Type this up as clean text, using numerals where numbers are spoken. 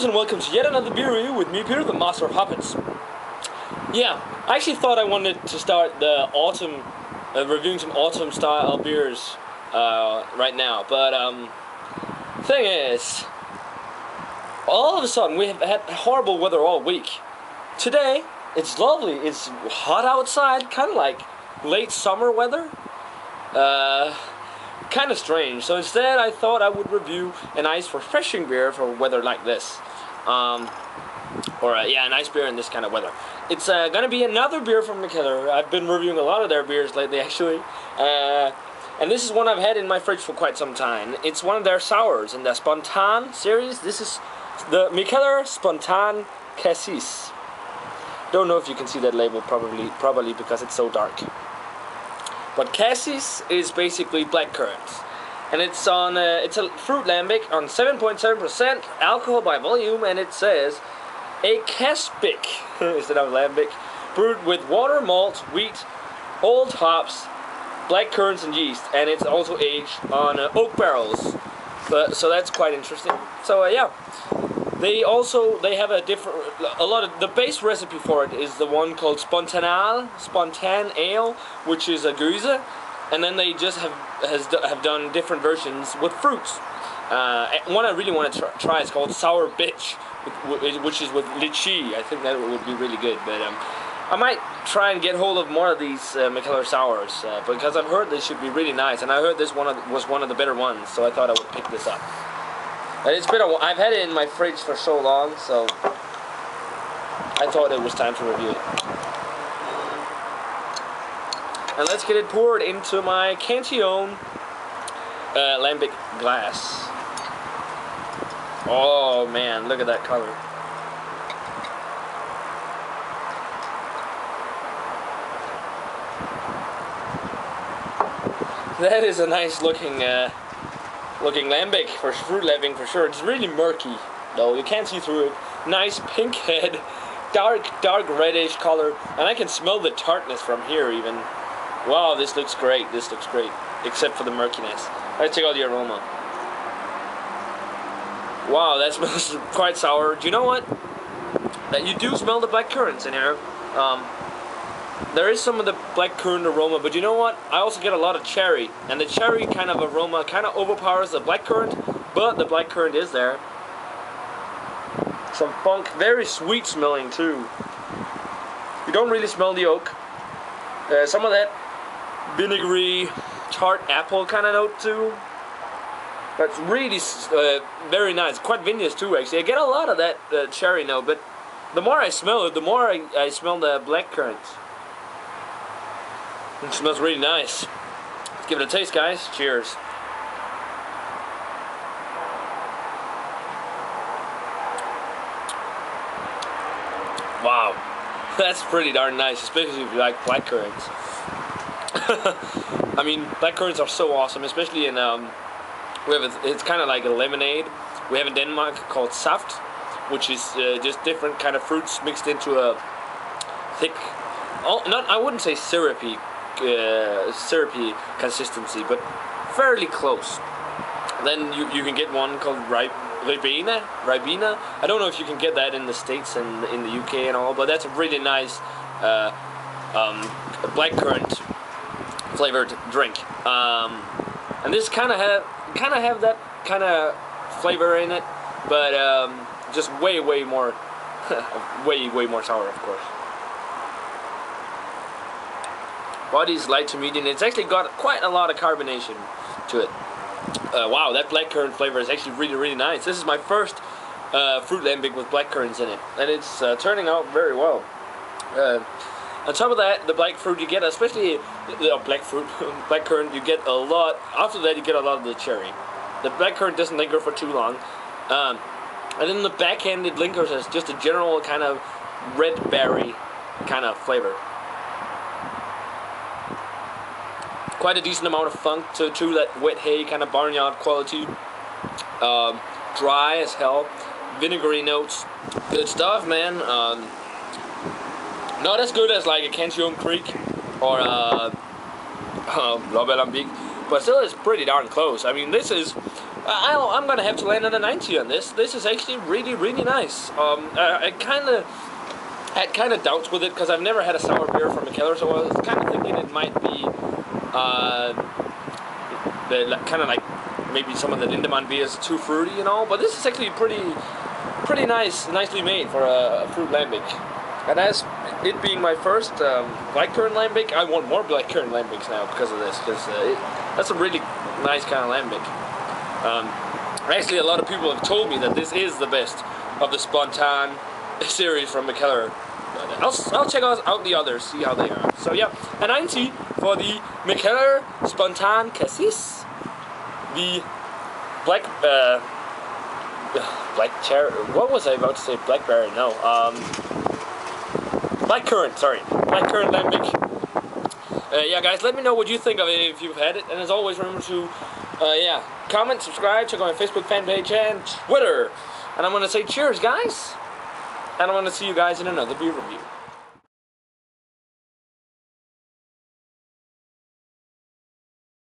And welcome to yet another beer review with me, Peter, the Master of Hoppets. Yeah, I actually thought I wanted to start the autumn, reviewing some autumn style beers right now, but thing is, all of a sudden we have had horrible weather all week. Today, it's lovely, it's hot outside, kind of like late summer weather. Kind of strange. So instead, I thought I would review a nice, refreshing beer for weather like this. A nice beer in this kind of weather. It's gonna be another beer from Mikkeller. I've been reviewing a lot of their beers lately, actually. And this is one I've had in my fridge for quite some time. It's one of their sours in the Spontan series. This is the Mikkeller Spontancassis. Don't know if you can see that label, probably because it's so dark. But Cassis is basically blackcurrants, and it's on it's a fruit lambic on 7.7% alcohol by volume, and it says a Caspic instead of lambic, brewed with water, malt, wheat, old hops, blackcurrants, and yeast, and it's also aged on oak barrels. So that's quite interesting. So yeah. They have the base recipe for it is the one called Spontan Ale, which is a Goose, and then they just have done different versions with fruits. One I really want to try is called Sour Bitch, which is with lychee. I think that would be really good, but I might try and get hold of more of these Mikkeller sours because I've heard they should be really nice, and I heard this was one of the better ones, so I thought I would pick this up. It's been I've had it in my fridge for so long, so I thought it was time to review it. And let's get it poured into my Cantillon Lambic glass. Oh man, look at that color. That is a nice looking lambic for fruit lambic for sure. It's really murky though, you can't see through it. Nice pink head, dark reddish color, and I can smell the tartness from here even. Wow, this looks great, except for the murkiness. Let's take out the aroma. Wow, that smells quite sour. Do you know what? That you do smell the blackcurrants in here. There is some of the blackcurrant aroma, but you know what? I also get a lot of cherry, and the cherry kind of aroma kind of overpowers the blackcurrant, but the blackcurrant is there. Some funk, very sweet smelling too. You don't really smell the oak. Some of that vinegary, tart apple kind of note too. That's really very nice, quite vinous too actually. I get a lot of that cherry note, but the more I smell it, the more I smell the blackcurrant. It smells really nice. Let's give it a taste, guys. Cheers. Wow, that's pretty darn nice, especially if you like blackcurrants. I mean, blackcurrants are so awesome, especially in it's kind of like a lemonade. We have in Denmark called saft, which is just different kind of fruits mixed into a thick, I wouldn't say syrupy consistency, but fairly close. Then you can get one called Ribena. I don't know if you can get that in the States and in the UK and all, but that's a really nice blackcurrant flavored drink. And this kind of have that kind of flavor in it, but just way more way more sour, of course. Body's light to medium. It's actually got quite a lot of carbonation to it. Wow, that blackcurrant flavor is actually really, really nice. This is my first fruit lambic with blackcurrants in it, and it's turning out very well. On top of that, the black fruit you get, especially blackcurrant, you get a lot. After that, you get a lot of the cherry. The blackcurrant doesn't linger for too long, and then the back end it lingers as just a general kind of red berry kind of flavor. Quite a decent amount of funk to that wet hay kind of barnyard quality. Dry as hell, vinegary notes. Good stuff, man. Not as good as like a Canción Creek or Lambic, but still it's pretty darn close. I mean, this is. I'm gonna have to land on a 90 on this. This is actually really, really nice. I had kind of doubts with it because I've never had a sour beer from Mikkeller, so I was kind of thinking it might be kind of like maybe some of the Lindemann beers too fruity, you know. But this is actually pretty nicely made for a fruit lambic. And as it being my first blackcurrant lambic, I want more blackcurrant lambics now because of this, because that's a really nice kind of lambic. Actually, a lot of people have told me that this is the best of the Spontan series from Mikkeller. I'll check out the others, see how they are. So yeah, a 90 for the Mikkeller Spontancassis. The black cherry. What was I about to say? Blackberry? No. Blackcurrant. Sorry, blackcurrant lambic. Yeah, guys, let me know what you think of it if you've had it. And as always, remember to comment, subscribe, check out my Facebook fan page and Twitter. And I'm gonna say cheers, guys. And I'm gonna see you guys in another beer review.